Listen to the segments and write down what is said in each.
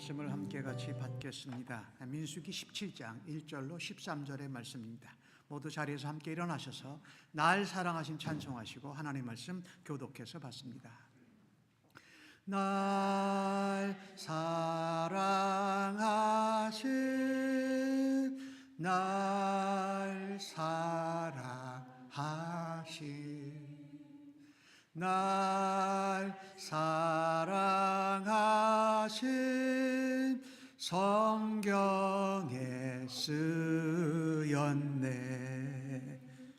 말씀을 함께 같이 받겠습니다. 민수기 17장 1절로 13절의 말씀입니다. 모두 자리에서 함께 일어나셔서 날 사랑하심 찬송하시고 하나님의 말씀 교독해서 받습니다. 날 사랑하심, 날 사랑하심, 날 사랑하심, 성경에 쓰였네.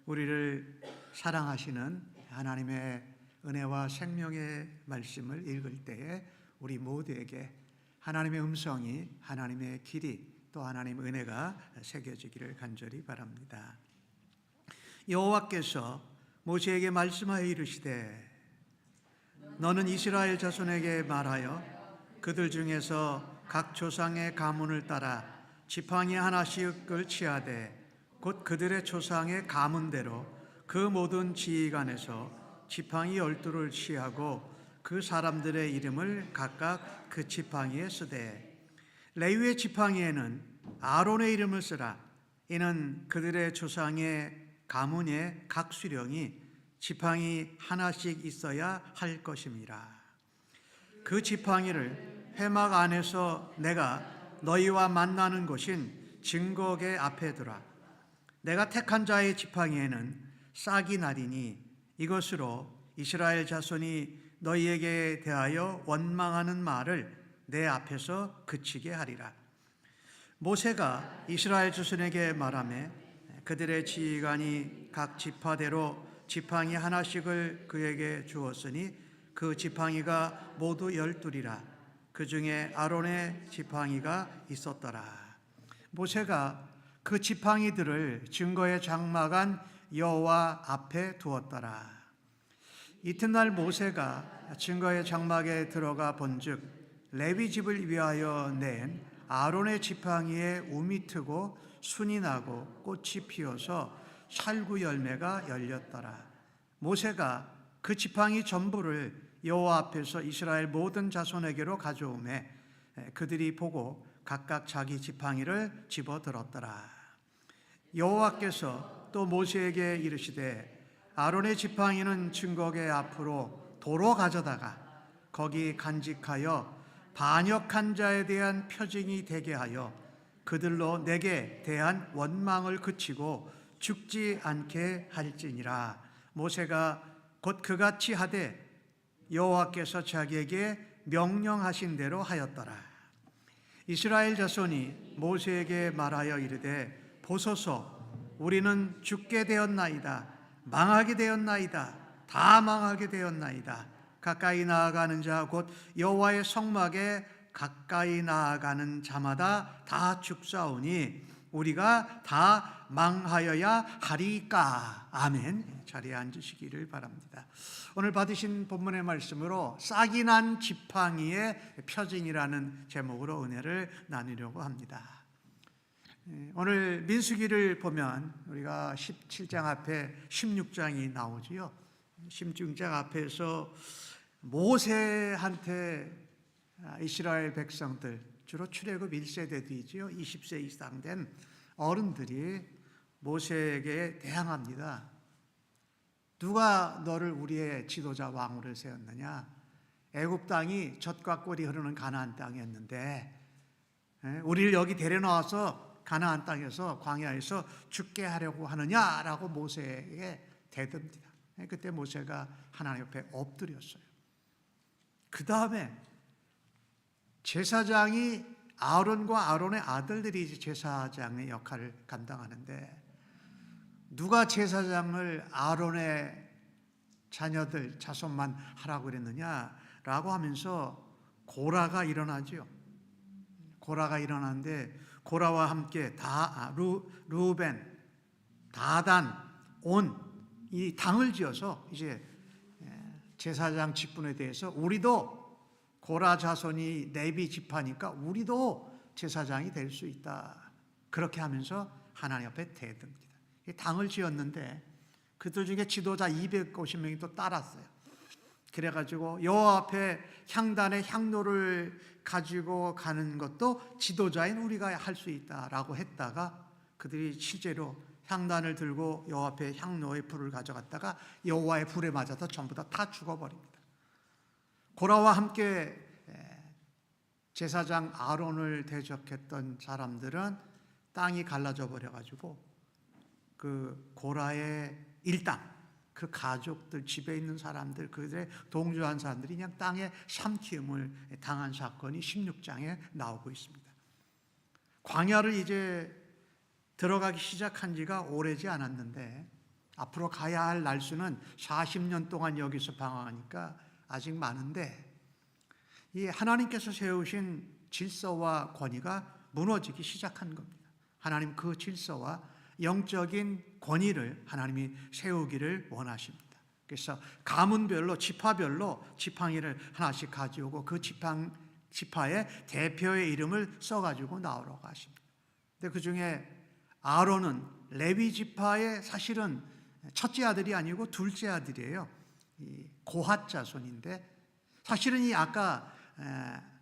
우리를 사랑하시는 하나님의 은혜와 생명의 말씀을 읽을 때에 우리 모두에게 하나님의 음성이, 하나님의 길이, 또 하나님의 은혜가 새겨지기를 간절히 바랍니다. 여호와께서 모세에게 말씀하여 이르시되 너는 이스라엘 자손에게 말하여 그들 중에서 각 조상의 가문을 따라 지팡이 하나씩을 취하되 곧 그들의 조상의 가문대로 그 모든 지휘관에서 지팡이 12를 취하고 그 사람들의 이름을 각각 그 지팡이에 쓰되 레위의 지팡이에는 아론의 이름을 쓰라. 이는 그들의 조상의 가문의 각 수령이 지팡이 하나씩 있어야 할 것임이라. 그 지팡이를 회막 안에서 내가 너희와 만나는 곳인 증거궤 앞에 두라. 내가 택한 자의 지팡이에는 싹이 나리니 이것으로 이스라엘 자손이 너희에게 대하여 원망하는 말을 내 앞에서 그치게 하리라. 모세가 이스라엘 자손에게 말하매 그들의 지휘관이 각 지파대로 지팡이 하나씩을 그에게 주었으니 그 지팡이가 모두 12이라. 그 중에 아론의 지팡이가 있었더라. 모세가 그 지팡이들을 증거의 장막 안 여호와 앞에 두었더라. 이튿날 모세가 증거의 장막에 들어가 본즉 레위 집을 위하여 낸 아론의 지팡이에 움이 트고 순이 나고 꽃이 피어서 살구 열매가 열렸더라. 모세가 그 지팡이 전부를 여호와 앞에서 이스라엘 모든 자손에게로 가져오매 그들이 보고 각각 자기 지팡이를 집어들었더라. 여호와께서 또 모세에게 이르시되 아론의 지팡이는 증거궤 앞으로 도로 가져다가 거기 간직하여 반역한 자에 대한 표징이 되게 하여 그들로 내게 대한 원망을 그치고 죽지 않게 할지니라. 모세가 곧 그같이 하되 여호와께서 자기에게 명령하신 대로 하였더라. 이스라엘 자손이 모세에게 말하여 이르되 보소서 우리는 죽게 되었나이다. 망하게 되었나이다. 다 망하게 되었나이다. 가까이 나아가는 자 곧 여호와의 성막에 가까이 나아가는 자마다 다 죽사오니 우리가 다 망하여야 하리까. 아멘. 자리에 앉으시기를 바랍니다. 오늘 받으신 본문의 말씀으로 싹이 난 지팡이의 표징이라는 제목으로 은혜를 나누려고 합니다. 오늘 민수기를 보면 우리가 17장 앞에 16장이 나오지요. 16장 앞에서 모세한테 이스라엘 백성들, 주로 출애굽 1세대 뒤지요. 20세 이상 된 어른들이 모세에게 대항합니다. 누가 너를 우리의 지도자 왕으로 세웠느냐? 애굽 땅이 젖과 꿀이 흐르는 가나안 땅이었는데 우리를 여기 데려나와서 가나안 땅에서 광야에서 죽게 하려고 하느냐라고 모세에게 대듭니다. 그때 모세가 하나님 옆에 엎드렸어요. 그 다음에 제사장이 아론과 아론의 아들들이 제사장의 역할을 감당하는데 누가 제사장을 아론의 자녀들 자손만 하라고 그랬느냐라고 하면서 고라가 일어나죠. 고라가 일어나는데 고라와 함께 루벤, 다단, 온 이 당을 지어서 이제 제사장 직분에 대해서 우리도 고라 자손이 레위 지파니까 우리도 제사장이 될 수 있다. 그렇게 하면서 하나님 앞에 대듭니다. 당을 지었는데 그들 중에 지도자 250명이 또 따랐어요. 그래가지고 여호와 앞에 향단에 향로를 가지고 가는 것도 지도자인 우리가 할 수 있다라고 했다가 그들이 실제로 향단을 들고 여호와 앞에 향로의 불을 가져갔다가 여호와의 불에 맞아서 전부 다 죽어버립니다. 고라와 함께 제사장 아론을 대적했던 사람들은 땅이 갈라져 버려가지고 그 고라의 일당, 그 가족들, 집에 있는 사람들, 그들의 동조한 사람들이 그냥 땅에 삼키움을 당한 사건이 16장에 나오고 있습니다. 광야를 이제 들어가기 시작한 지가 오래지 않았는데 앞으로 가야 할 날수는 40년 동안 여기서 방황하니까 아직 많은데 이 하나님께서 세우신 질서와 권위가 무너지기 시작한 겁니다. 하나님 그 질서와 영적인 권위를 하나님이 세우기를 원하십니다. 그래서 가문별로 지파별로 지팡이를 하나씩 가져오고 그 지파의 대표의 이름을 써가지고 나오라고 하십니다. 근데 그 중에 아론은 레위 지파의 사실은 첫째 아들이 아니고 둘째 아들이에요. 고핫 자손인데 사실은 이 아까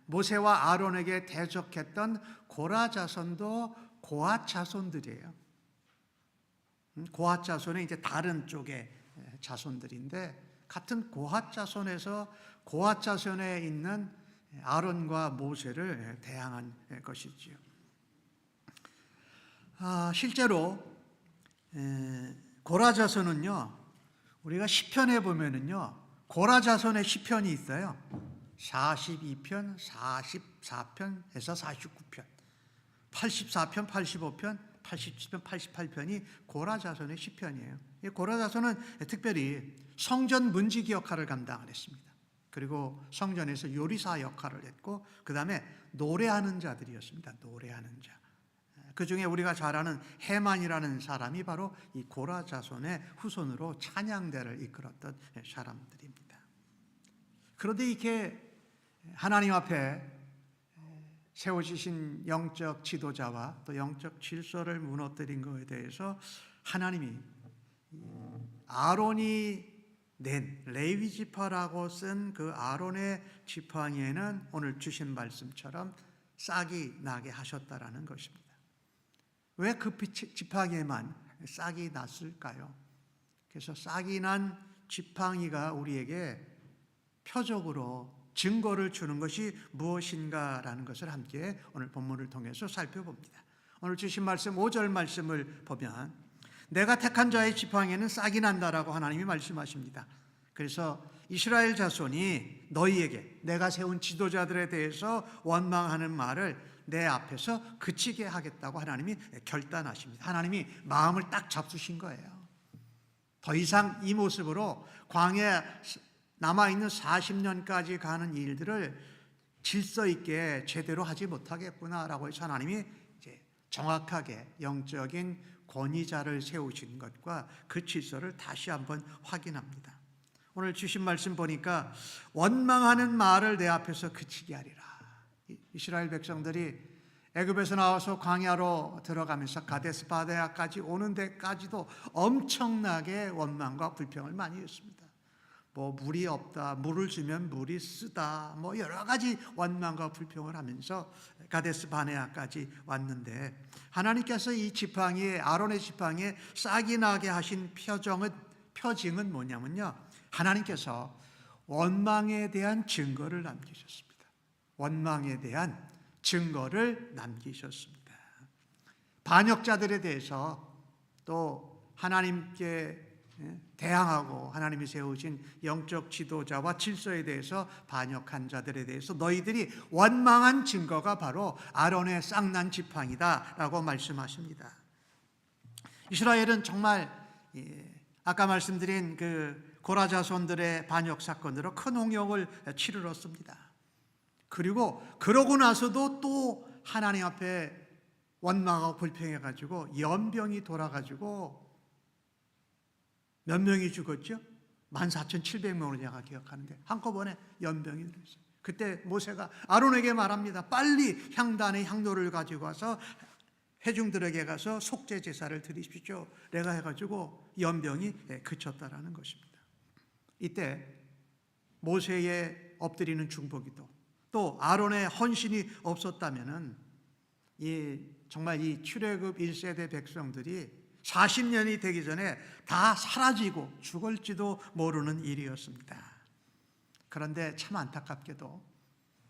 모세와 아론에게 대적했던 고라 자손도 고핫 자손들이에요. 고핫 자손은 이제 다른 쪽의 자손들인데 같은 고핫 자손에서 고핫 자손에 있는 아론과 모세를 대항한 것이지요. 실제로 고라 자손은요, 우리가 시편에 보면은요, 고라 자손의 시편이 있어요. 42편, 44편에서 49편, 84편, 85편, 87편, 88편이 고라 자손의 시편이에요. 이 고라 자손은 특별히 성전 문지기 역할을 감당을 했습니다. 그리고 성전에서 요리사 역할을 했고, 그 다음에 노래하는 자들이었습니다. 노래하는 자. 그 중에 우리가 잘 아는 해만이라는 사람이 바로 이 고라 자손의 후손으로 찬양대를 이끌었던 사람들입니다. 그런데 이렇게 하나님 앞에 세워지신 영적 지도자와 또 영적 질서를 무너뜨린 것에 대해서 하나님이 아론이 낸 레위 지파라고 쓴 그 아론의 지팡이에는 오늘 주신 말씀처럼 싹이 나게 하셨다라는 것입니다. 왜 그 지팡이에만 싹이 났을까요? 그래서 싹이 난 지팡이가 우리에게 표적으로 증거를 주는 것이 무엇인가라는 것을 함께 오늘 본문을 통해서 살펴봅니다. 오늘 주신 말씀 5절 말씀을 보면 내가 택한 자의 지팡이에는 싹이 난다라고 하나님이 말씀하십니다. 그래서 이스라엘 자손이 너희에게 내가 세운 지도자들에 대해서 원망하는 말을 내 앞에서 그치게 하겠다고 하나님이 결단하십니다. 하나님이 마음을 딱 잡수신 거예요. 더 이상 이 모습으로 광야에 남아있는 40년까지 가는 일들을 질서 있게 제대로 하지 못하겠구나라고 해서 하나님이 이제 정확하게 영적인 권위자를 세우신 것과 그 질서를 다시 한번 확인합니다. 오늘 주신 말씀 보니까 원망하는 말을 내 앞에서 그치게 하리라. 이스라엘 백성들이 애굽에서 나와서 광야로 들어가면서 가데스 바네아까지 오는 데까지도 엄청나게 원망과 불평을 많이 했습니다. 뭐 물이 없다, 물을 주면 물이 쓰다, 뭐 여러 가지 원망과 불평을 하면서 가데스 바네아까지 왔는데 하나님께서 이 지팡이에 아론의 지팡이에 싹이 나게 하신 표징은 뭐냐면요, 하나님께서 원망에 대한 증거를 남기셨습니다. 원망에 대한 증거를 남기셨습니다. 반역자들에 대해서 또 하나님께 대항하고 하나님이 세우신 영적 지도자와 질서에 대해서 반역한 자들에 대해서 너희들이 원망한 증거가 바로 아론의 싹난 지팡이다라고 말씀하십니다. 이스라엘은 정말 아까 말씀드린 그 고라 자손들의 반역 사건으로 큰 홍역을 치르렀습니다. 그리고 그러고 나서도 또 하나님 앞에 원망하고 불평해가지고 연병이 돌아가지고 몇 명이 죽었죠? 14,700명으로 제가 기억하는데 한꺼번에 연병이 들었어요. 그때 모세가 아론에게 말합니다. 빨리 향단의 향로를 가지고 와서 회중들에게 가서 속죄 제사를 드리십시오. 내가 해가지고 연병이 그쳤다라는 것입니다. 이때 모세의 엎드리는 중보기도, 또 아론의 헌신이 없었다면은 정말 이 출애굽 1세대 백성들이 40년이 되기 전에 다 사라지고 죽을지도 모르는 일이었습니다. 그런데 참 안타깝게도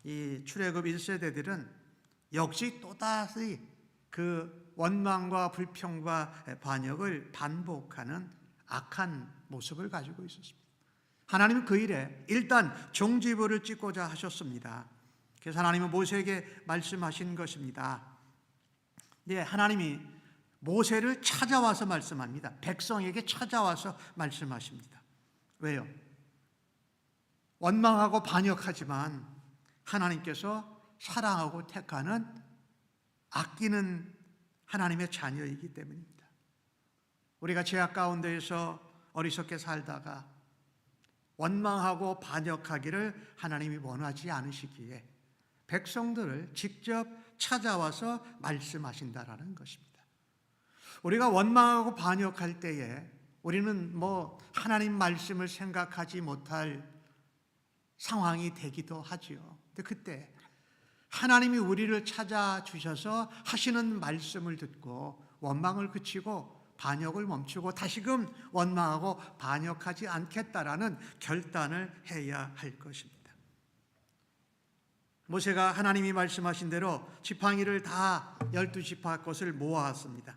이 출애굽 1세대들은 역시 또다시 그 원망과 불평과 반역을 반복하는 악한 모습을 가지고 있었습니다. 하나님은 그 일에 일단 종지부를 찍고자 하셨습니다. 그래서 하나님은 모세에게 말씀하신 것입니다. 네, 하나님이 모세를 찾아와서 말씀합니다. 백성에게 찾아와서 말씀하십니다. 왜요? 원망하고 반역하지만 하나님께서 사랑하고 택하는 아끼는 하나님의 자녀이기 때문입니다. 우리가 죄악 가운데에서 어리석게 살다가 원망하고 반역하기를 하나님이 원하지 않으시기에 백성들을 직접 찾아와서 말씀하신다라는 것입니다. 우리가 원망하고 반역할 때에 우리는 하나님 말씀을 생각하지 못할 상황이 되기도 하지요. 근데 그때 하나님이 우리를 찾아주셔서 하시는 말씀을 듣고 원망을 그치고 반역을 멈추고 다시금 원망하고 반역하지 않겠다라는 결단을 해야 할 것입니다. 모세가 하나님이 말씀하신 대로 지팡이를 다 12지파 것을 모아왔습니다.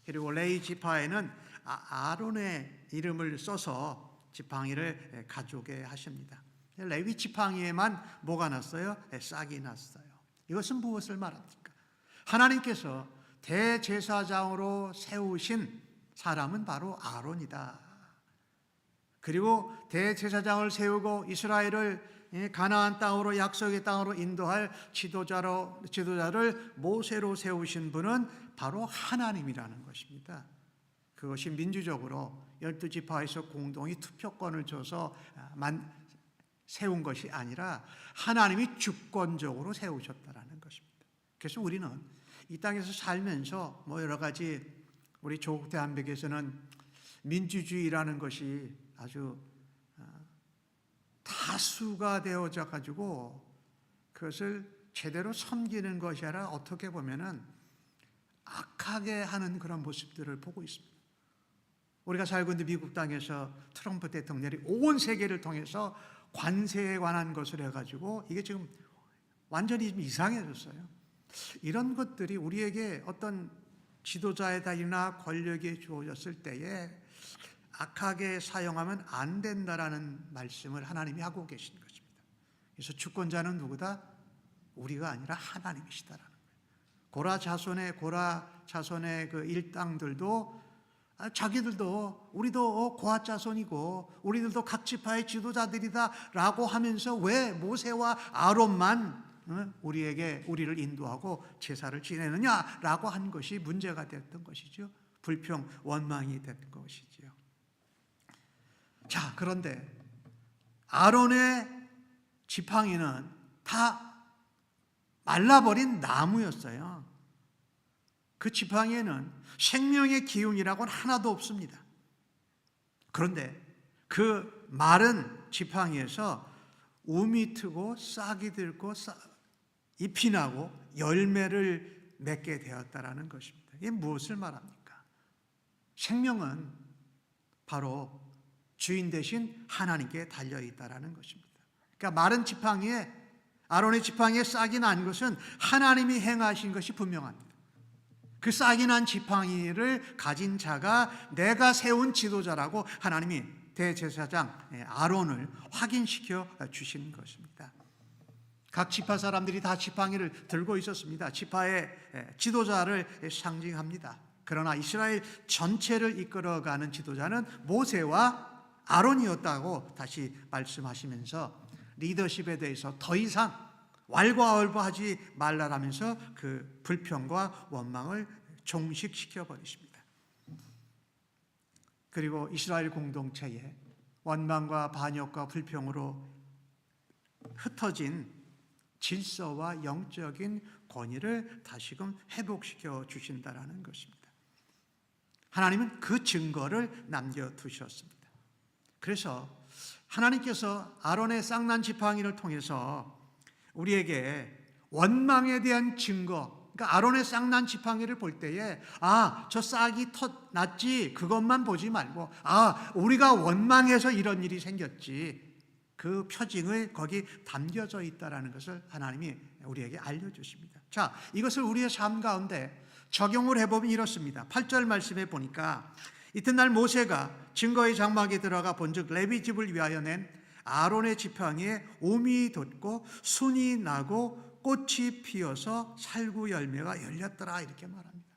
그리고 레위 지파에는 아론의 이름을 써서 지팡이를 가져오게 하십니다. 레위 지팡이에만 뭐가 났어요? 싹이 났어요. 이것은 무엇을 말합니까? 하나님께서 대제사장으로 세우신 사람은 바로 아론이다. 그리고 대제사장을 세우고 이스라엘을 가나안 땅으로 약속의 땅으로 인도할 지도자를 모세로 세우신 분은 바로 하나님이라는 것입니다. 그것이 민주적으로 12지파에서 공동이 투표권을 줘서 세운 것이 아니라 하나님이 주권적으로 세우셨다라는 것입니다. 그래서 우리는 이 땅에서 살면서 여러 가지 우리 조국 대한민국에서는 민주주의라는 것이 아주 다수가 되어져 가지고 그것을 제대로 섬기는 것이 아니라 어떻게 보면은 악하게 하는 그런 모습들을 보고 있습니다. 우리가 살고 있는 미국 땅에서 트럼프 대통령이 온 세계를 통해서 관세에 관한 것을 해가지고 이게 지금 완전히 이상해졌어요. 이런 것들이 우리에게 어떤 지도자의 달이나 권력이 주어졌을 때에 악하게 사용하면 안 된다라는 말씀을 하나님이 하고 계신 것입니다. 그래서 주권자는 누구다? 우리가 아니라 하나님이시다라는 거예요. 고라 자손의 그 일당들도 자기들도 우리도 고아 자손이고 우리들도 각 지파의 지도자들이다라고 하면서 왜 모세와 아론만 우리를 인도하고 제사를 지내느냐라고 한 것이 문제가 됐던 것이죠. 불평, 원망이 됐던 것이지요. 자, 그런데 아론의 지팡이는 다 말라버린 나무였어요. 그 지팡이에는 생명의 기운이라고는 하나도 없습니다. 그런데 그 마른 지팡이에서 움이 트고 싹이 들고 잎이 나고 열매를 맺게 되었다라는 것입니다. 이게 무엇을 말합니까? 생명은 바로 주인 되신 하나님께 달려있다라는 것입니다. 그러니까 마른 지팡이에 아론의 지팡이에 싹이 난 것은 하나님이 행하신 것이 분명합니다. 그 싹이 난 지팡이를 가진 자가 내가 세운 지도자라고 하나님이 대제사장 아론을 확인시켜 주신 것입니다. 각 지파 사람들이 다 지팡이를 들고 있었습니다. 지파의 지도자를 상징합니다. 그러나 이스라엘 전체를 이끌어가는 지도자는 모세와 아론이었다고 다시 말씀하시면서 리더십에 대해서 더 이상 왈가왈부하지 말라라면서 그 불평과 원망을 종식시켜 버리십니다. 그리고 이스라엘 공동체에 원망과 반역과 불평으로 흩어진 질서와 영적인 권위를 다시금 회복시켜 주신다라는 것입니다. 하나님은 그 증거를 남겨두셨습니다. 그래서 하나님께서 아론의 쌍난 지팡이를 통해서 우리에게 원망에 대한 증거, 그러니까 아론의 쌍난 지팡이를 볼 때에 저 싹이 났지, 그것만 보지 말고 우리가 원망해서 이런 일이 생겼지, 그 표징을 거기 담겨져 있다라는 것을 하나님이 우리에게 알려주십니다. 자, 이것을 우리의 삶 가운데 적용을 해보면 이렇습니다. 8절 말씀에 보니까 이튿날 모세가 증거의 장막에 들어가 본즉 레위 집을 위하여 낸 아론의 지팡이에 옴이 돋고 순이 나고 꽃이 피어서 살구 열매가 열렸더라, 이렇게 말합니다.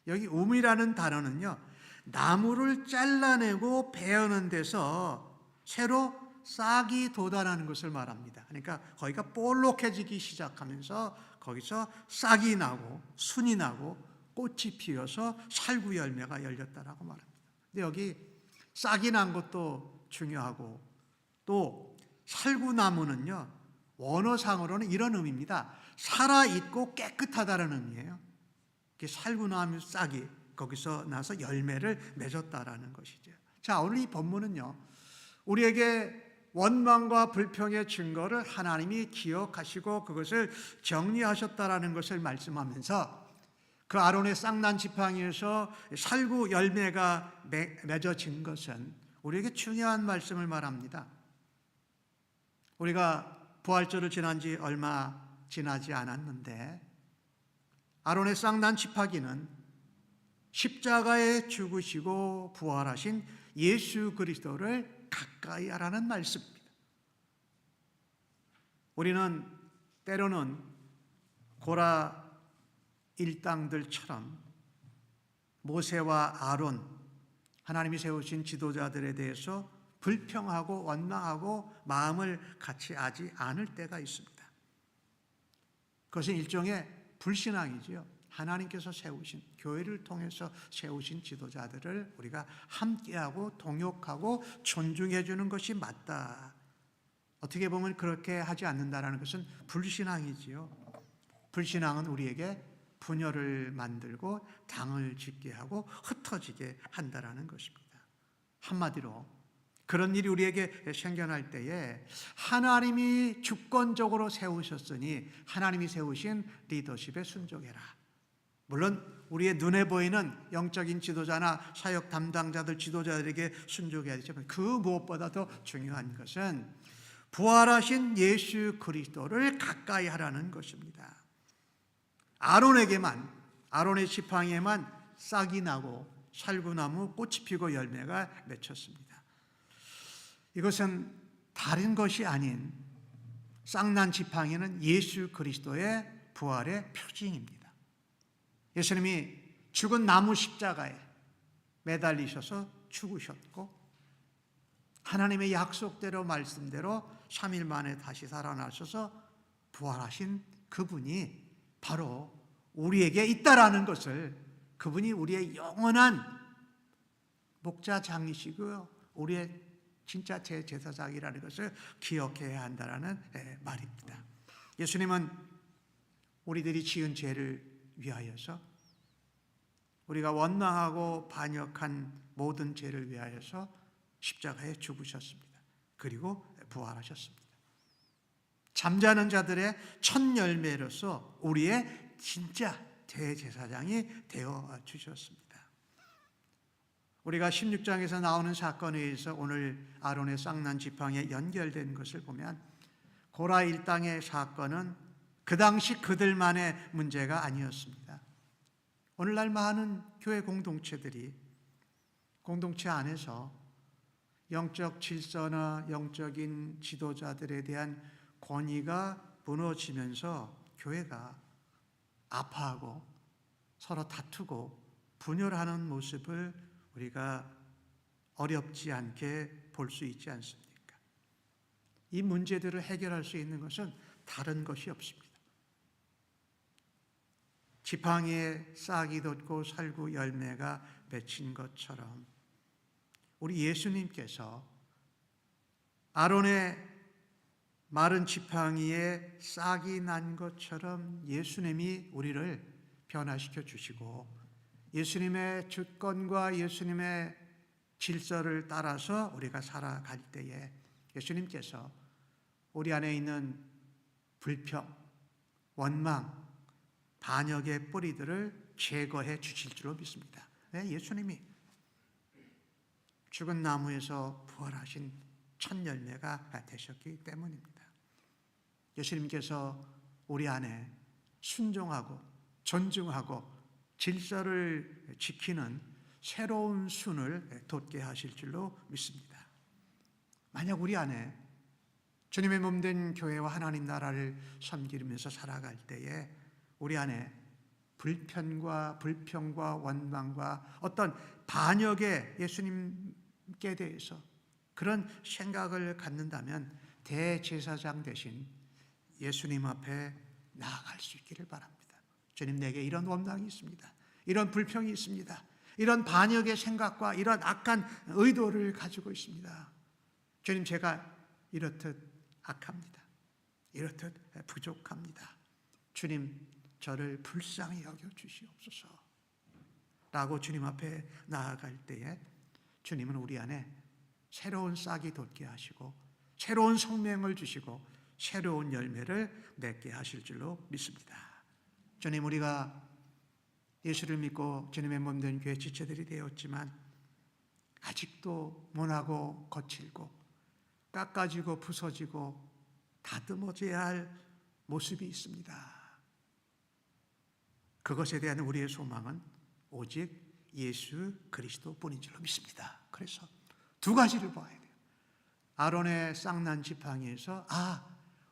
여기 옴이라는 단어는요, 나무를 잘라내고 베어는 데서 새로 싹이 돋아나는 것을 말합니다. 그러니까 거기가 볼록해지기 시작하면서 거기서 싹이 나고 순이 나고 꽃이 피어서 살구 열매가 열렸다라고 말합니다. 근데 여기 싹이 난 것도 중요하고, 또 살구나무는요, 원어상으로는 이런 의미입니다. 살아있고 깨끗하다는 의미예요. 살구나무 싹이 거기서 나서 열매를 맺었다라는 것이죠. 자, 오늘 이 본문은요, 우리에게 원망과 불평의 증거를 하나님이 기억하시고 그것을 정리하셨다라는 것을 말씀하면서 그 아론의 쌍난 지팡이에서 살구 열매가 맺어진 것은 우리에게 중요한 말씀을 말합니다. 우리가 부활절을 지난 지 얼마 지나지 않았는데 아론의 쌍난 지팡이는 십자가에 죽으시고 부활하신 예수 그리스도를 가까이 하라는 말씀입니다. 우리는 때로는 고라 일당들처럼 모세와 아론, 하나님이 세우신 지도자들에 대해서 불평하고 원망하고 마음을 같이 하지 않을 때가 있습니다. 그것은 일종의 불신앙이지요. 하나님께서 세우신, 교회를 통해서 세우신 지도자들을 우리가 함께하고 동역하고 존중해 주는 것이 맞다. 어떻게 보면 그렇게 하지 않는다는 것은 불신앙이지요. 불신앙은 우리에게 분열을 만들고 당을 짓게 하고 흩어지게 한다는 것입니다. 한마디로 그런 일이 우리에게 생겨날 때에 하나님이 주권적으로 세우셨으니 하나님이 세우신 리더십에 순종해라. 물론 우리의 눈에 보이는 영적인 지도자나 사역 담당자들, 지도자들에게 순종해야 되지만 그 무엇보다 더 중요한 것은 부활하신 예수 그리스도를 가까이 하라는 것입니다. 아론에게만, 아론의 지팡이에만 싹이 나고 살구나무 꽃이 피고 열매가 맺혔습니다. 이것은 다른 것이 아닌 쌍난 지팡이는 예수 그리스도의 부활의 표징입니다. 예수님이 죽은 나무 십자가에 매달리셔서 죽으셨고 하나님의 약속대로 말씀대로 3일 만에 다시 살아나셔서 부활하신 그분이 바로 우리에게 있다라는 것을, 그분이 우리의 영원한 목자장이시고요, 우리의 진짜 제사장이라는 것을 기억해야 한다는 말입니다. 예수님은 우리들이 지은 죄를 위하여서, 우리가 원망하고 반역한 모든 죄를 위하여서 십자가에 죽으셨습니다. 그리고 부활하셨습니다. 잠자는 자들의 첫 열매로서 우리의 진짜 대제사장이 되어 주셨습니다. 우리가 16장에서 나오는 사건에 의해서 오늘 아론의 쌍난 지팡이에 연결된 것을 보면 고라 일당의 사건은 그 당시 그들만의 문제가 아니었습니다. 오늘날 많은 교회 공동체들이 공동체 안에서 영적 질서나 영적인 지도자들에 대한 권위가 무너지면서 교회가 아파하고 서로 다투고 분열하는 모습을 우리가 어렵지 않게 볼 수 있지 않습니까? 이 문제들을 해결할 수 있는 것은 다른 것이 없습니다. 지팡이에 싹이 돋고 살구 열매가 맺힌 것처럼 우리 예수님께서 아론의 마른 지팡이에 싹이 난 것처럼 예수님이 우리를 변화시켜 주시고 예수님의 주권과 예수님의 질서를 따라서 우리가 살아갈 때에 예수님께서 우리 안에 있는 불평, 원망, 반역의 뿌리들을 제거해 주실 줄로 믿습니다. 네, 예수님이 죽은 나무에서 부활하신 첫 열매가 되셨기 때문입니다. 예수님께서 우리 안에 순종하고 존중하고 질서를 지키는 새로운 순을 돋게 하실 줄로 믿습니다. 만약 우리 안에 주님의 몸된 교회와 하나님 나라를 섬기면서 살아갈 때에 우리 안에 불평과 원망과 어떤 반역의 예수님께 대해서 그런 생각을 갖는다면 대제사장 대신 예수님 앞에 나아갈 수 있기를 바랍니다. 주님, 내게 이런 원망이 있습니다. 이런 불평이 있습니다. 이런 반역의 생각과 이런 악한 의도를 가지고 있습니다. 주님, 제가 이렇듯 악합니다. 이렇듯 부족합니다. 주님, 저를 불쌍히 여겨 주시옵소서 라고 주님 앞에 나아갈 때에 주님은 우리 안에 새로운 싹이 돋게 하시고 새로운 생명을 주시고 새로운 열매를 맺게 하실 줄로 믿습니다. 주님, 우리가 예수를 믿고 주님의 몸된 교회 지체들이 되었지만 아직도 모나고 거칠고 깎아지고 부서지고 다듬어져야 할 모습이 있습니다. 그것에 대한 우리의 소망은 오직 예수 그리스도뿐인 줄로 믿습니다. 그래서 두 가지를 봐야 돼요. 아론의 쌍난 지팡이에서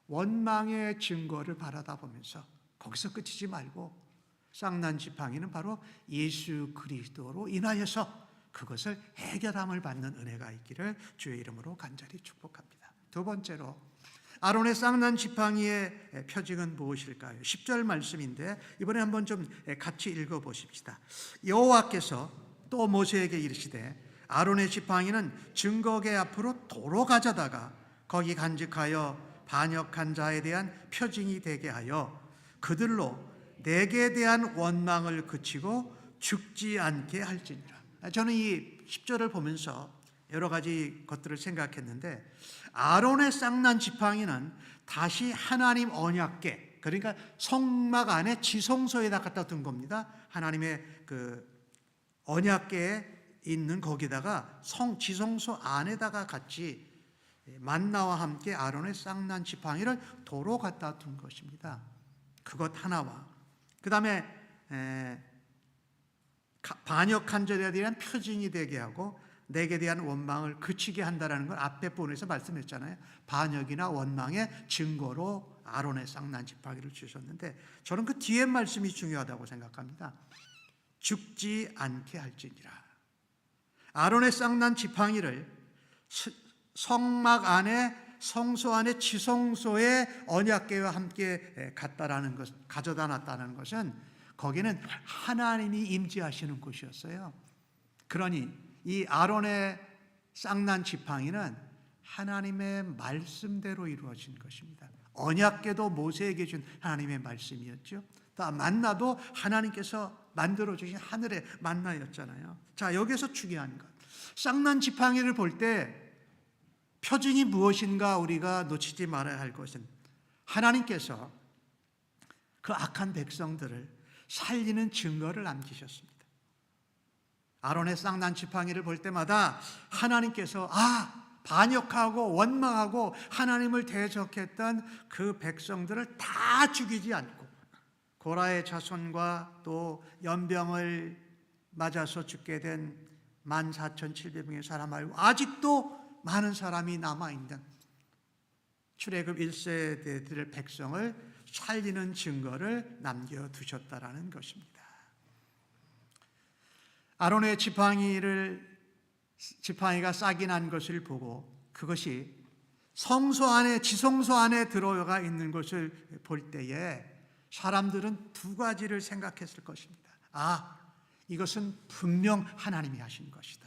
원망의 증거를 바라다 보면서 거기서 끝이지 말고 쌍난 지팡이는 바로 예수 그리스도로 인하여서 그것을 해결함을 받는 은혜가 있기를 주의 이름으로 간절히 축복합니다. 두 번째로 아론의 쌍난 지팡이의 표징은 무엇일까요? 10절 말씀인데 이번에 한번 좀 같이 읽어보십시다. 여호와께서 또 모세에게 이르시되 아론의 지팡이는 증거계 앞으로 도로 가져다가 거기 간직하여 반역한 자에 대한 표징이 되게 하여 그들로 내게 대한 원망을 그치고 죽지 않게 할지니라. 저는 이 10절을 보면서 여러 가지 것들을 생각했는데 아론의 쌍난 지팡이는 다시 하나님 언약궤, 그러니까 성막 안에 지성소에다 갖다 둔 겁니다. 하나님의 그 언약궤에 있는 거기다가 지성소 안에다가 같이 만나와 함께 아론의 쌍난 지팡이를 도로 갖다 둔 것입니다. 그것 하나와 그 다음에 반역한 자에 대한 표징이 되게 하고 내게 대한 원망을 그치게 한다는 걸 앞에 부분에서 말씀했잖아요. 반역이나 원망의 증거로 아론의 쌍난 지팡이를 주셨는데 저는 그 뒤에 말씀이 중요하다고 생각합니다. 죽지 않게 할지니라. 아론의 쌍난 지팡이를 성막 안에 성소 안에 지성소에 언약궤와 함께 가져다 놨다는 것은 거기는 하나님이 임재하시는 곳이었어요. 그러니 이 아론의 쌍난 지팡이는 하나님의 말씀대로 이루어진 것입니다. 언약궤도 모세에게 준 하나님의 말씀이었죠. 다 만나도 하나님께서 만들어주신 하늘의 만나였잖아요. 자, 여기서 중요한 것, 쌍난 지팡이를 볼 때 표징이 무엇인가 우리가 놓치지 말아야 할 것은 하나님께서 그 악한 백성들을 살리는 증거를 남기셨습니다. 아론의 쌍난 지팡이를 볼 때마다 하나님께서 반역하고 원망하고 하나님을 대적했던 그 백성들을 다 죽이지 않고 고라의 자손과 또 연병을 맞아서 죽게 된 14,700명의 사람 말고 아직도 많은 사람이 남아있는 출애굽 1세대들의 백성을 살리는 증거를 남겨두셨다라는 것입니다. 아론의 지팡이가 싹이 난 것을 보고 그것이 성소 안에 지성소 안에 들어가 있는 것을 볼 때에 사람들은 두 가지를 생각했을 것입니다. 이것은 분명 하나님이 하신 것이다.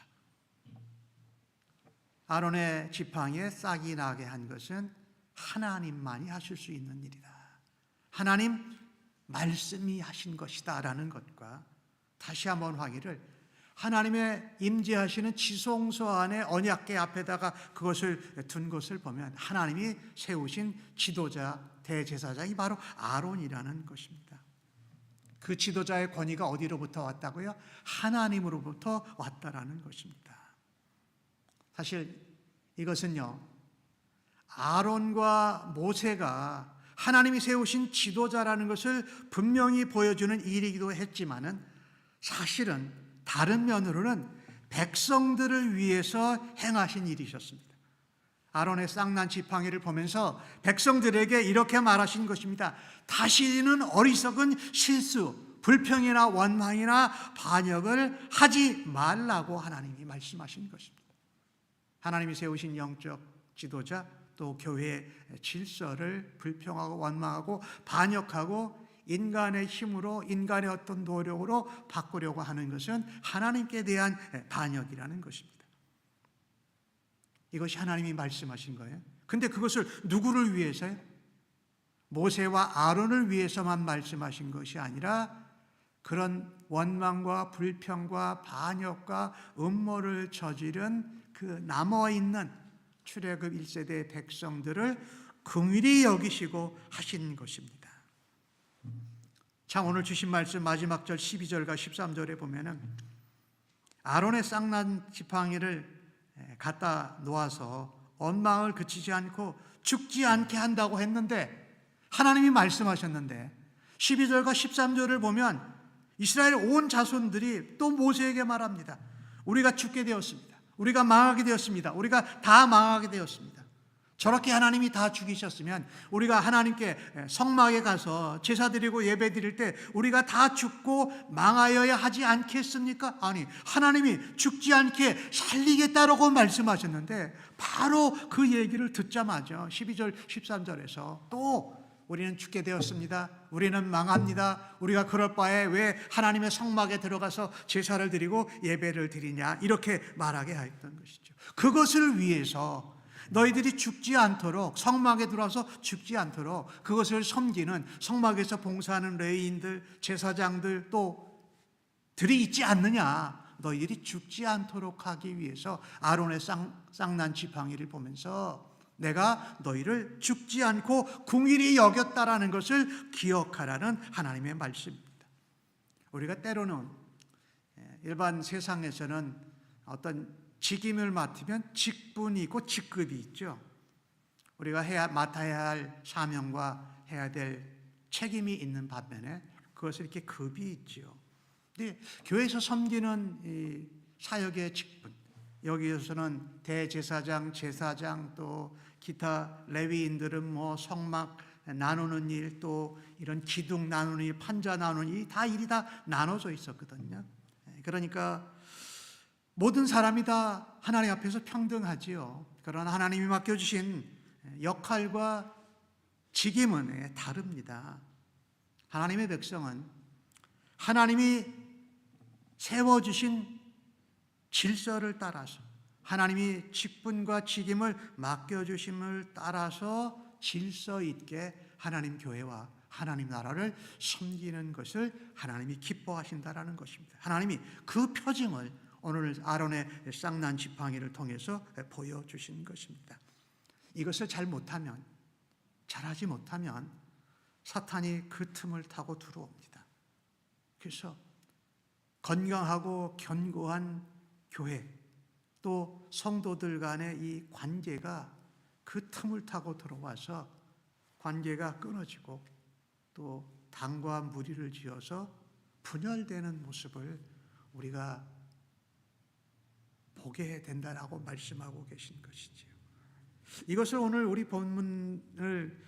아론의 지팡이에 싹이 나게 한 것은 하나님만이 하실 수 있는 일이다. 하나님 말씀이 하신 것이다 라는 것과 다시 한번 확인을 하나님의 임재하시는 지성소 안에 언약궤 앞에다가 그것을 둔 것을 보면 하나님이 세우신 지도자 대제사장이 바로 아론이라는 것입니다. 그 지도자의 권위가 어디로부터 왔다고요? 하나님으로부터 왔다라는 것입니다. 사실 이것은요, 아론과 모세가 하나님이 세우신 지도자라는 것을 분명히 보여주는 일이기도 했지만은 사실은 다른 면으로는 백성들을 위해서 행하신 일이셨습니다. 아론의 쌍난 지팡이를 보면서 백성들에게 이렇게 말하신 것입니다. 다시는 어리석은 실수, 불평이나 원망이나 반역을 하지 말라고 하나님이 말씀하신 것입니다. 하나님이 세우신 영적 지도자, 또 교회의 질서를 불평하고 원망하고 반역하고 인간의 힘으로, 인간의 어떤 노력으로 바꾸려고 하는 것은 하나님께 대한 반역이라는 것입니다. 이것이 하나님이 말씀하신 거예요. 근데 그것을 누구를 위해서요? 모세와 아론을 위해서만 말씀하신 것이 아니라 그런 원망과 불평과 반역과 음모를 저지른 그 남아있는 출애굽 1세대 백성들을 긍휼히 여기시고 하신 것입니다. 참, 오늘 주신 말씀 마지막 절 12절과 13절에 보면은 아론의 쌍난 지팡이를 갖다 놓아서 원망을 그치지 않고 죽지 않게 한다고 했는데, 하나님이 말씀하셨는데 12절과 13절을 보면 이스라엘 온 자손들이 또 모세에게 말합니다. 우리가 죽게 되었습니다. 우리가 망하게 되었습니다. 우리가 다 망하게 되었습니다. 저렇게 하나님이 다 죽이셨으면 우리가 하나님께 성막에 가서 제사 드리고 예배 드릴 때 우리가 다 죽고 망하여야 하지 않겠습니까? 아니, 하나님이 죽지 않게 살리겠다라고 말씀하셨는데 바로 그 얘기를 듣자마자 12절 13절에서 또 우리는 죽게 되었습니다. 우리는 망합니다. 우리가 그럴 바에 왜 하나님의 성막에 들어가서 제사를 드리고 예배를 드리냐, 이렇게 말하게 하였던 것이죠. 그것을 위해서 너희들이 죽지 않도록, 성막에 들어와서 죽지 않도록 그것을 섬기는 성막에서 봉사하는 레위인들, 제사장들 또 들이 있지 않느냐, 너희들이 죽지 않도록 하기 위해서 아론의 쌍난 지팡이를 보면서 내가 너희를 죽지 않고 긍휼히 여겼다라는 것을 기억하라는 하나님의 말씀입니다. 우리가 때로는 일반 세상에서는 어떤 직임을 맡으면 직분이 있고 직급이 있죠. 우리가 맡아야 할 사명과 해야 될 책임이 있는 반면에 그것을 이렇게 급이 있죠. 근데 교회에서 섬기는 이 사역의 직분, 여기에서는 대제사장, 제사장, 또 기타 레위인들은 뭐 성막 나누는 일, 또 이런 기둥 나누는 일, 판자 나누는 일, 다 일이 다 나눠져 있었거든요. 그러니까 모든 사람이 다 하나님 앞에서 평등하지요. 그러나 하나님이 맡겨주신 역할과 직임은 다릅니다. 하나님의 백성은 하나님이 세워주신 질서를 따라서, 하나님이 직분과 직임을 맡겨주심을 따라서 질서 있게 하나님 교회와 하나님 나라를 섬기는 것을 하나님이 기뻐하신다라는 것입니다. 하나님이 그 표징을 오늘 아론의 쌍난 지팡이를 통해서 보여주신 것입니다. 이것을 잘하지 못하면 사탄이 그 틈을 타고 들어옵니다. 그래서 건강하고 견고한 교회, 또 성도들 간의 이 관계가 그 틈을 타고 들어와서 관계가 끊어지고 또 당과 무리를 지어서 분열되는 모습을 우리가 보게 된다라고 말씀하고 계신 것이지요. 이것을 오늘 우리 본문을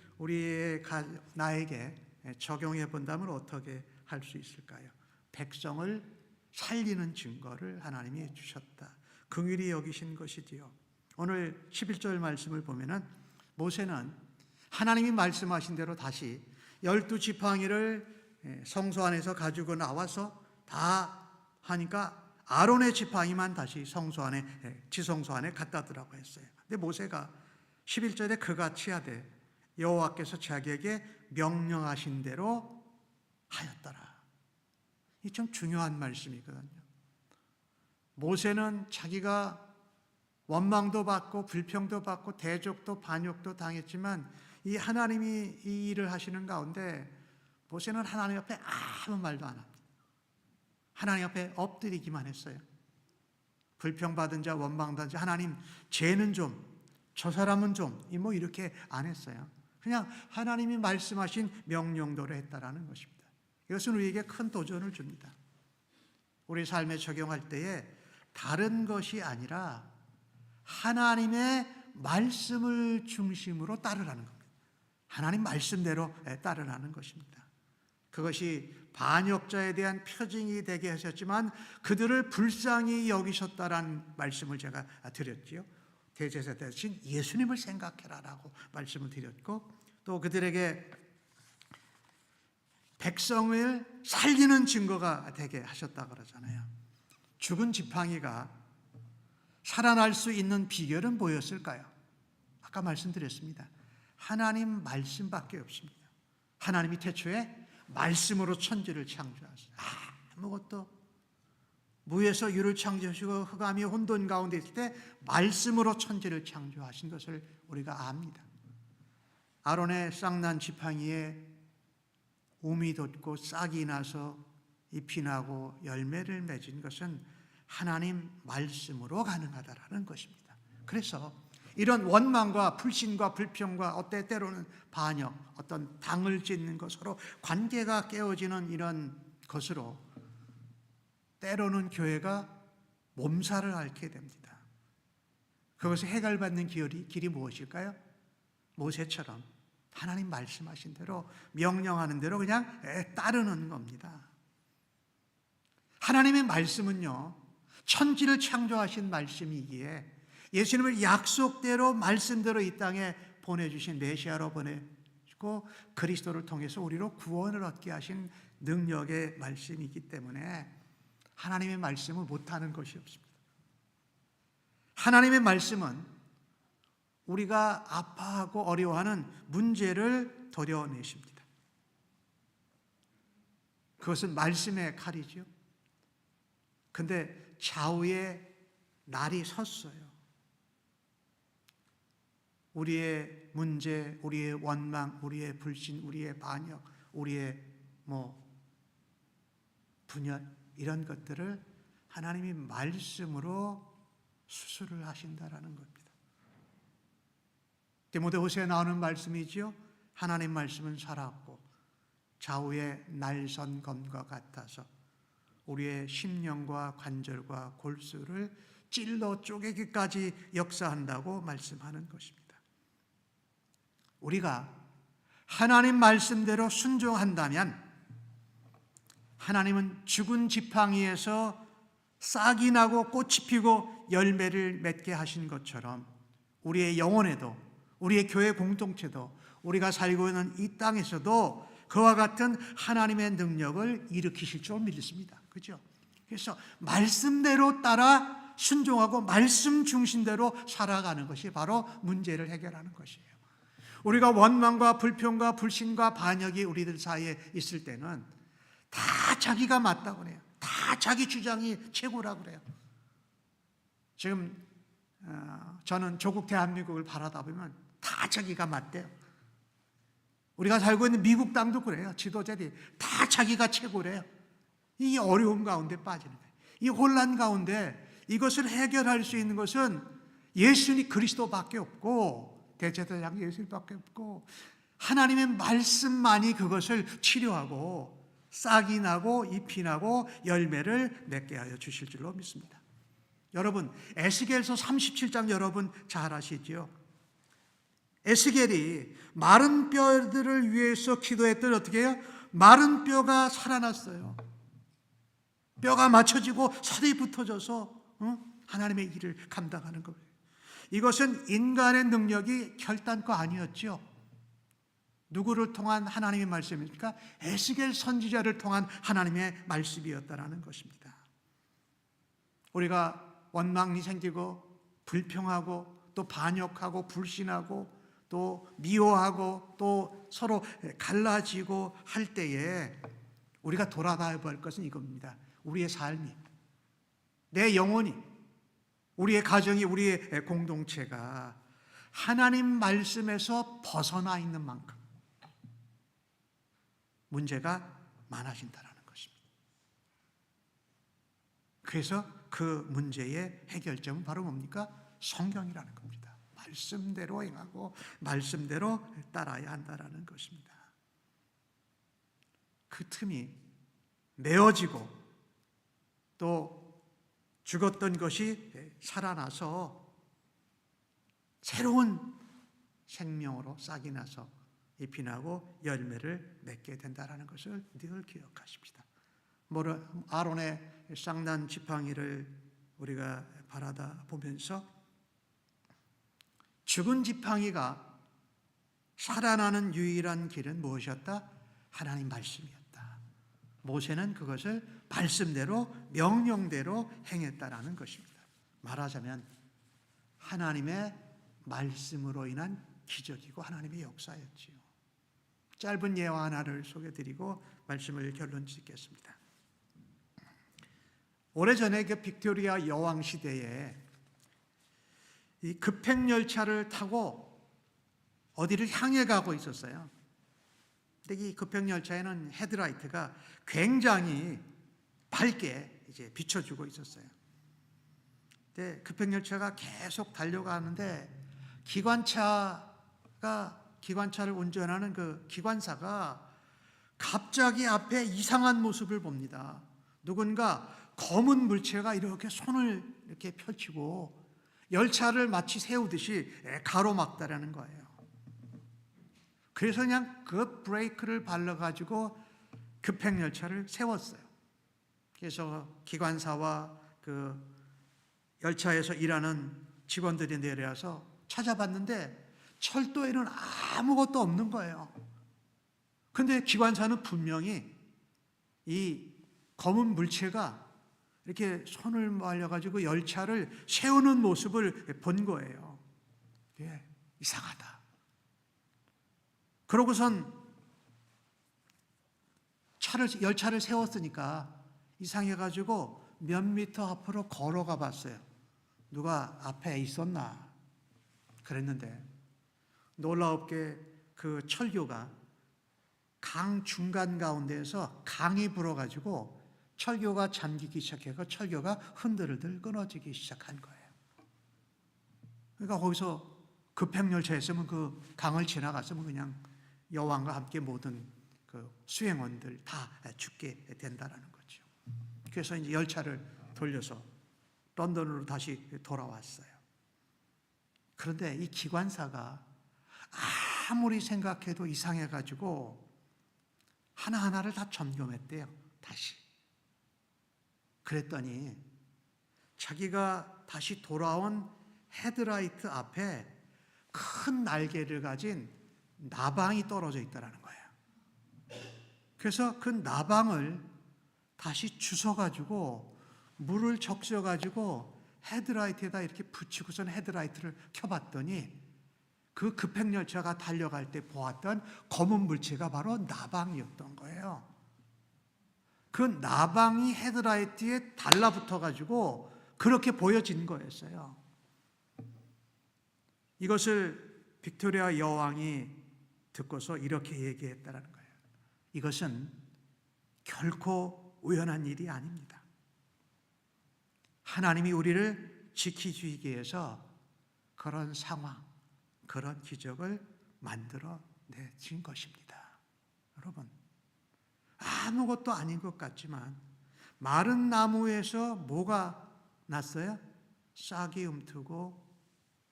나에게 적용해 본다면 어떻게 할 수 있을까요? 백성을 살리는 증거를 하나님이 주셨다. 긍휼히 여기신 것이지요. 오늘 11절 말씀을 보면은 모세는 하나님이 말씀하신 대로 다시 12지팡이를 성소 안에서 가지고 나와서 다 하니까 아론의 지팡이만 다시 지성소 안에 갖다 두라고 했어요. 근데 모세가 11절에 그같이 하되 여호와께서 자기에게 명령하신 대로 하였더라. 이 참 중요한 말씀이거든요. 모세는 자기가 원망도 받고 불평도 받고 대적도 반역도 당했지만 이 하나님이 이 일을 하시는 가운데 모세는 하나님 앞에 아무 말도 안 합니다. 하나님 앞에 엎드리기만 했어요. 불평받은 자, 원망받은 자, 하나님 쟤는 좀, 저 사람은 좀, 뭐 이렇게 안 했어요. 그냥 하나님이 말씀하신 명령대로 했다라는 것입니다. 이것은 우리에게 큰 도전을 줍니다. 우리 삶에 적용할 때에 다른 것이 아니라 하나님의 말씀을 중심으로 따르라는 겁니다. 하나님 말씀대로 따르라는 것입니다. 그것이 반역자에 대한 표징이 되게 하셨지만 그들을 불쌍히 여기셨다라는 말씀을 제가 드렸지요. 대제사 대신 예수님을 생각해라라고 말씀을 드렸고, 또 그들에게 백성을 살리는 증거가 되게 하셨다고 그러잖아요. 죽은 지팡이가 살아날 수 있는 비결은 뭐였을까요? 아까 말씀드렸습니다. 하나님 말씀밖에 없습니다. 하나님이 태초에 말씀으로 천지를 창조하셨어요. 아무것도 무에서 유를 창조하시고 흑암이 혼돈 가운데 있을 때 말씀으로 천지를 창조하신 것을 우리가 압니다. 아론의 싹난 지팡이에 옴이 돋고 싹이 나서 잎이 나고 열매를 맺은 것은 하나님 말씀으로 가능하다라는 것입니다. 그래서 이런 원망과 불신과 불평과 때로는 반역, 어떤 당을 짓는 것, 서로 관계가 깨어지는 이런 것으로 때로는 교회가 몸살을 앓게 됩니다. 그것을 해결받는 길이 무엇일까요? 모세처럼 하나님 말씀하신 대로, 명령하는 대로 그냥 따르는 겁니다. 하나님의 말씀은요, 천지를 창조하신 말씀이기에 예수님을 약속대로 말씀대로 이 땅에 보내주신, 메시아로 보내주고 그리스도를 통해서 우리로 구원을 얻게 하신 능력의 말씀이기 때문에 하나님의 말씀을 못하는 것이 없습니다. 하나님의 말씀은 우리가 아파하고 어려워하는 문제를 도려내십니다. 그것은 말씀의 칼이죠. 근데 좌우에 날이 섰어요. 우리의 문제, 우리의 원망, 우리의 불신, 우리의 반역, 우리의 분열, 이런 것들을 하나님이 말씀으로 수술을 하신다라는 겁니다. 디모데후서에 나오는 말씀이지요. 하나님 말씀은 살았고 좌우에 날선 검과 같아서 우리의 심령과 관절과 골수를 찔러 쪼개기까지 역사한다고 말씀하는 것입니다. 우리가 하나님 말씀대로 순종한다면 하나님은 죽은 지팡이에서 싹이 나고 꽃이 피고 열매를 맺게 하신 것처럼 우리의 영혼에도, 우리의 교회 공동체도, 우리가 살고 있는 이 땅에서도 그와 같은 하나님의 능력을 일으키실 줄 믿습니다. 그렇죠? 그래서 말씀대로 따라 순종하고 말씀 중심대로 살아가는 것이 바로 문제를 해결하는 것이에요. 우리가 원망과 불평과 불신과 반역이 우리들 사이에 있을 때는 다 자기가 맞다고 그래요. 다 자기 주장이 최고라고 그래요. 지금 저는 조국 대한민국을 바라다 보면 다 자기가 맞대요. 우리가 살고 있는 미국 땅도 그래요. 지도자들이 다 자기가 최고래요. 이 어려움 가운데 빠지는 거예요. 이 혼란 가운데 이것을 해결할 수 있는 것은 예수님 그리스도밖에 없고, 대제사장 예수님밖에 없고, 하나님의 말씀만이 그것을 치료하고 싹이 나고 잎이 나고 열매를 맺게 하여 주실 줄로 믿습니다. 여러분, 에스겔서 37장 여러분 잘 아시죠? 에스겔이 마른 뼈들을 위해서 기도했더니 어떻게 해요? 마른 뼈가 살아났어요. 뼈가 맞춰지고 살이 붙어져서 하나님의 일을 감당하는 거예요. 이것은 인간의 능력이 결단코 아니었죠. 누구를 통한 하나님의 말씀입니까? 에스겔 선지자를 통한 하나님의 말씀이었다라는 것입니다. 우리가 원망이 생기고 불평하고 또 반역하고 불신하고 또 미워하고 또 서로 갈라지고 할 때에 우리가 돌아봐야 할 것은 이겁니다. 우리의 삶이, 내 영혼이, 우리의 가정이, 우리의 공동체가 하나님 말씀에서 벗어나 있는 만큼 문제가 많아진다는 것입니다. 그래서 그 문제의 해결점은 바로 뭡니까? 성경이라는 겁니다. 말씀대로 행하고 말씀대로 따라야 한다는 것입니다. 그 틈이 메어지고 또 죽었던 것이 살아나서 새로운 생명으로 싹이 나서 잎이 나고 열매를 맺게 된다는 것을 늘 기억하십시다. 아론의 쌍난 지팡이를 우리가 바라다 보면서 죽은 지팡이가 살아나는 유일한 길은 무엇이었다? 하나님 말씀이었다. 모세는 그것을 말씀대로 명령대로 행했다라는 것입니다. 말하자면 하나님의 말씀으로 인한 기적이고 하나님의 역사였지요. 짧은 예화 하나를 소개드리고 말씀을 결론 짓겠습니다. 오래전에 그 빅토리아 여왕 시대에 이 급행열차를 타고 어디를 향해 가고 있었어요. 근데 이 급행열차에는 헤드라이트가 굉장히 밝게 이제 비춰주고 있었어요. 근데 급행열차가 계속 달려가는데 기관차를 운전하는 그 기관사가 갑자기 앞에 이상한 모습을 봅니다. 누군가 검은 물체가 이렇게 손을 이렇게 펼치고 열차를 마치 세우듯이 가로막다라는 거예요. 그래서 그냥 그 브레이크를 발라가지고 급행열차를 세웠어요. 그래서 기관사와 그 열차에서 일하는 직원들이 내려와서 찾아봤는데 철도에는 아무것도 없는 거예요. 근데 기관사는 분명히 이 검은 물체가 이렇게 손을 말려가지고 열차를 세우는 모습을 본 거예요. 예, 이상하다. 그러고선 열차를 세웠으니까 이상해가지고 몇 미터 앞으로 걸어가 봤어요. 누가 앞에 있었나 그랬는데 놀랍게 그 철교가 강 중간 가운데에서 강이 불어가지고 철교가 잠기기 시작해서 철교가 흔들흔들 끊어지기 시작한 거예요. 그러니까 거기서 급행열차에 있으면 그 강을 지나갔으면 그냥 여왕과 함께 모든 그 수행원들 다 죽게 된다라는 거죠. 그래서 이제 열차를 돌려서 런던으로 다시 돌아왔어요. 그런데 이 기관사가 아무리 생각해도 이상해가지고 하나하나를 다 점검했대요. 다시. 그랬더니 자기가 다시 돌아온 헤드라이트 앞에 큰 날개를 가진 나방이 떨어져 있다는 거예요. 그래서 그 나방을 다시 주워가지고 물을 적셔가지고 헤드라이트에다 이렇게 붙이고선 헤드라이트를 켜봤더니 그 급행열차가 달려갈 때 보았던 검은 물체가 바로 나방이었던 거예요. 그 나방이 헤드라이트에 달라붙어가지고 그렇게 보여진 거였어요. 이것을 빅토리아 여왕이 듣고서 이렇게 얘기했다는 거예요. 이것은 결코 우연한 일이 아닙니다. 하나님이 우리를 지키시기 위해서 그런 상황, 그런 기적을 만들어 내신 것입니다. 여러분, 아무것도 아닌 것 같지만 마른 나무에서 뭐가 났어요? 싹이 움트고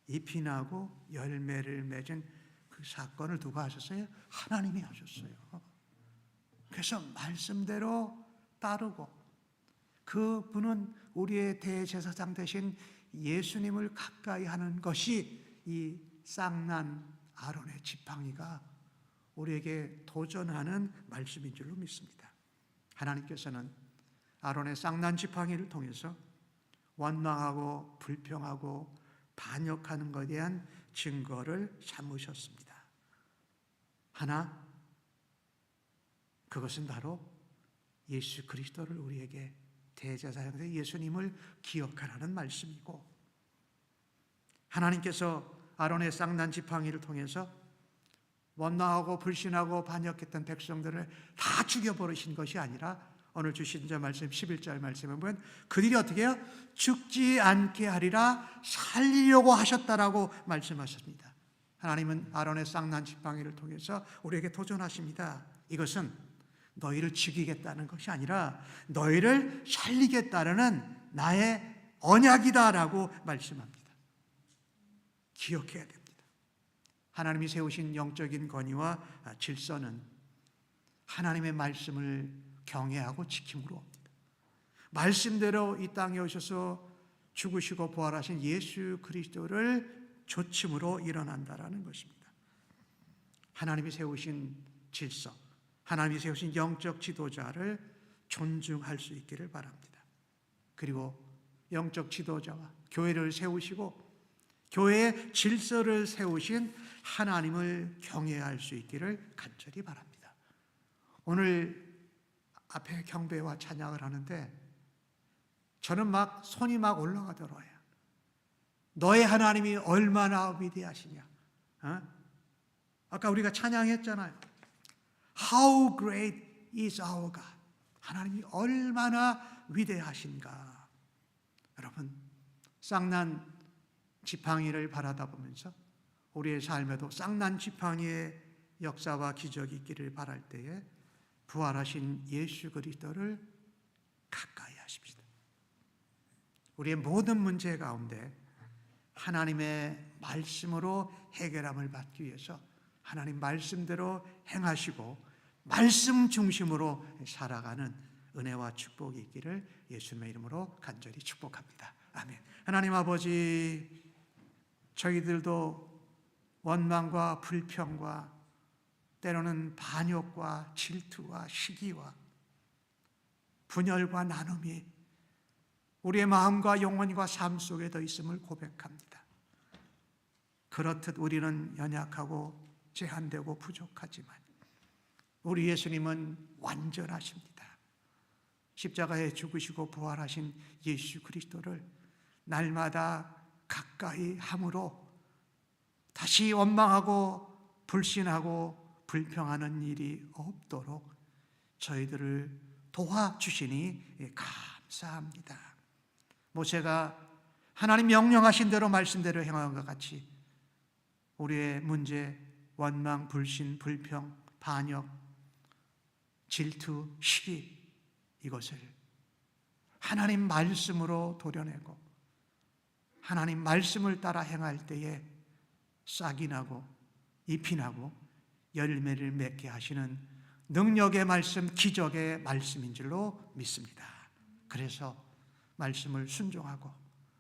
잎이 나고 열매를 맺은 그 사건을 누가 하셨어요? 하나님이 하셨어요. 그래서 말씀대로 따르고 그분은 우리의 대제사장 되신 예수님을 가까이 하는 것이 이 쌍난 아론의 지팡이가 우리에게 도전하는 말씀인 줄로 믿습니다. 하나님께서는 아론의 쌍난 지팡이를 통해서 원망하고 불평하고 반역하는 것에 대한 증거를 삼으셨습니다. 하나, 그것은 바로 예수 그리스도를 우리에게 대제사장 예수님을 기억하라는 말씀이고, 하나님께서 아론의 쌍난 지팡이를 통해서 원망하고 불신하고 반역했던 백성들을 다 죽여버리신 것이 아니라 오늘 주신 저 말씀 11절 말씀에 보면 그들이 어떻게 해요? 죽지 않게 하리라 살리려고 하셨다라고 말씀하셨습니다. 하나님은 아론의 쌍난 지팡이를 통해서 우리에게 도전하십니다. 이것은 너희를 죽이겠다는 것이 아니라 너희를 살리겠다는 나의 언약이다라고 말씀합니다. 기억해야 됩니다. 하나님이 세우신 영적인 권위와 질서는 하나님의 말씀을 경외하고 지킴으로 옵니다. 말씀대로 이 땅에 오셔서 죽으시고 부활하신 예수 그리스도를 조침으로 일어난다라는 것입니다. 하나님이 세우신 질서, 하나님이 세우신 영적 지도자를 존중할 수 있기를 바랍니다. 그리고 영적 지도자와 교회를 세우시고 교회의 질서를 세우신 하나님을 경외할 수 있기를 간절히 바랍니다. 오늘 앞에 경배와 찬양을 하는데 저는 막 손이 막 올라가더라고요. 너의 하나님이 얼마나 위대하시냐. 아까 우리가 찬양했잖아요. How great is our God. 하나님이 얼마나 위대하신가. 여러분, 쌍난 지팡이를 바라다 보면서 우리의 삶에도 쌍난 지팡이의 역사와 기적이 있기를 바랄 때에 부활하신 예수 그리스도를 가까이 하십시다. 우리의 모든 문제 가운데 하나님의 말씀으로 해결함을 받기 위해서 하나님 말씀대로 행하시고 말씀 중심으로 살아가는 은혜와 축복이 있기를 예수님의 이름으로 간절히 축복합니다. 아멘. 하나님 아버지, 저희들도 원망과 불평과 때로는 반역과 질투와 시기와 분열과 나눔이 우리의 마음과 영혼과 삶 속에 더 있음을 고백합니다. 그렇듯 우리는 연약하고 제한되고 부족하지만 우리 예수님은 완전하십니다. 십자가에 죽으시고 부활하신 예수 그리스도를 날마다 가까이 함으로 다시 원망하고 불신하고 불평하는 일이 없도록 저희들을 도와주시니 감사합니다. 모세가 하나님 명령하신 대로 말씀대로 행한 것 같이 우리의 문제, 원망, 불신, 불평, 반역, 질투, 시기 이것을 하나님 말씀으로 도려내고 하나님 말씀을 따라 행할 때에 싹이 나고 잎이 나고 열매를 맺게 하시는 능력의 말씀, 기적의 말씀인 줄로 믿습니다. 그래서 말씀을 순종하고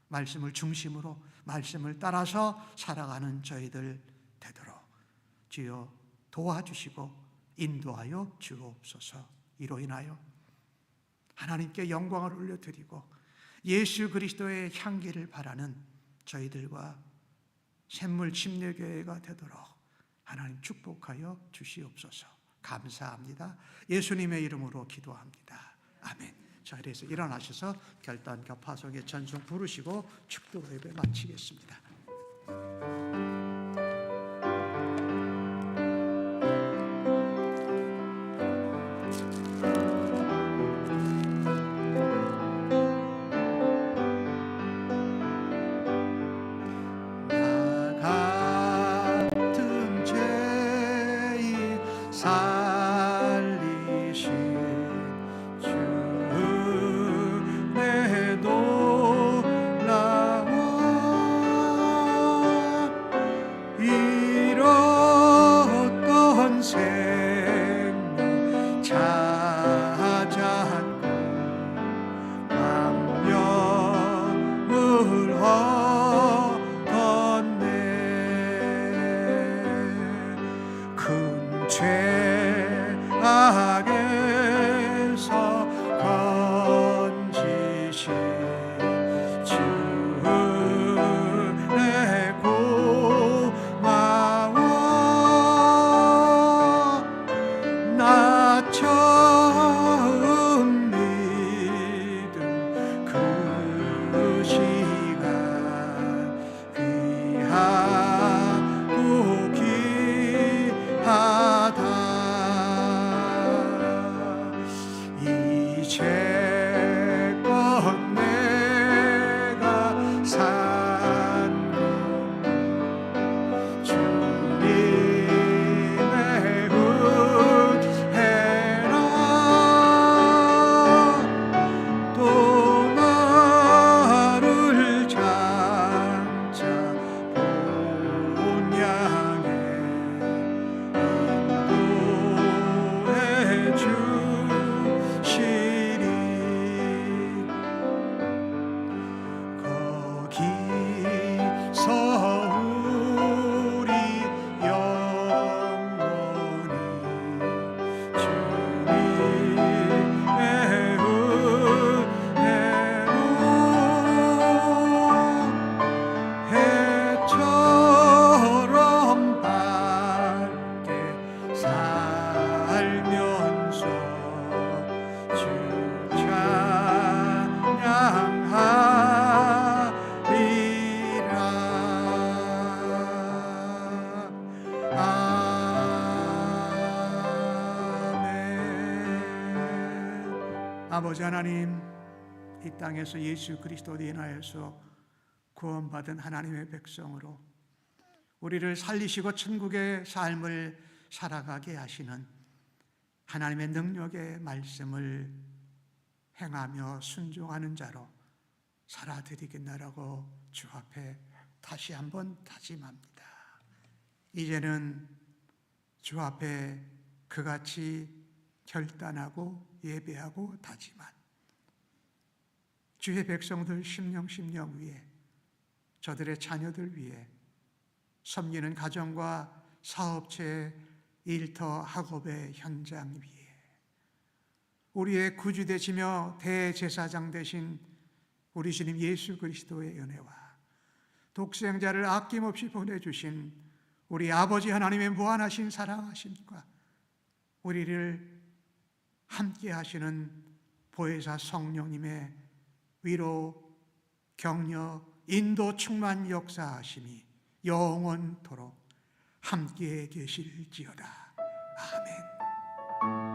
말씀을 중심으로 말씀을 따라서 살아가는 저희들 되도록 주여 도와주시고 인도하여 주옵소서. 이로 인하여 하나님께 영광을 올려드리고 예수 그리스도의 향기를 바라는 저희들과 샘물 침례교회가 되도록 하나님 축복하여 주시옵소서. 감사합니다. 예수님의 이름으로 기도합니다. 아멘. 자리에서 일어나셔서 결단과 파송의 전송 부르시고 축도 예배 마치겠습니다. 아버지 하나님, 이 땅에서 예수 그리스도로 인하여서 구원받은 하나님의 백성으로 우리를 살리시고 천국의 삶을 살아가게 하시는 하나님의 능력의 말씀을 행하며 순종하는 자로 살아드리겠나라고 주 앞에 다시 한번 다짐합니다. 이제는 주 앞에 그같이 결단하고 예배하고 다짐한 주의 백성들 심령 위에, 저들의 자녀들 위에, 섬기는 가정과 사업체, 일터, 학업의 현장 위에, 우리의 구주 되시며 대제사장 되신 우리 주님 예수 그리스도의 은혜와 독생자를 아낌없이 보내주신 우리 아버지 하나님의 무한하신 사랑하심과 우리를 함께 하시는 보혜사 성령님의 위로, 격려, 인도 충만 역사하심이 영원토록 함께 계실지어다. 아멘.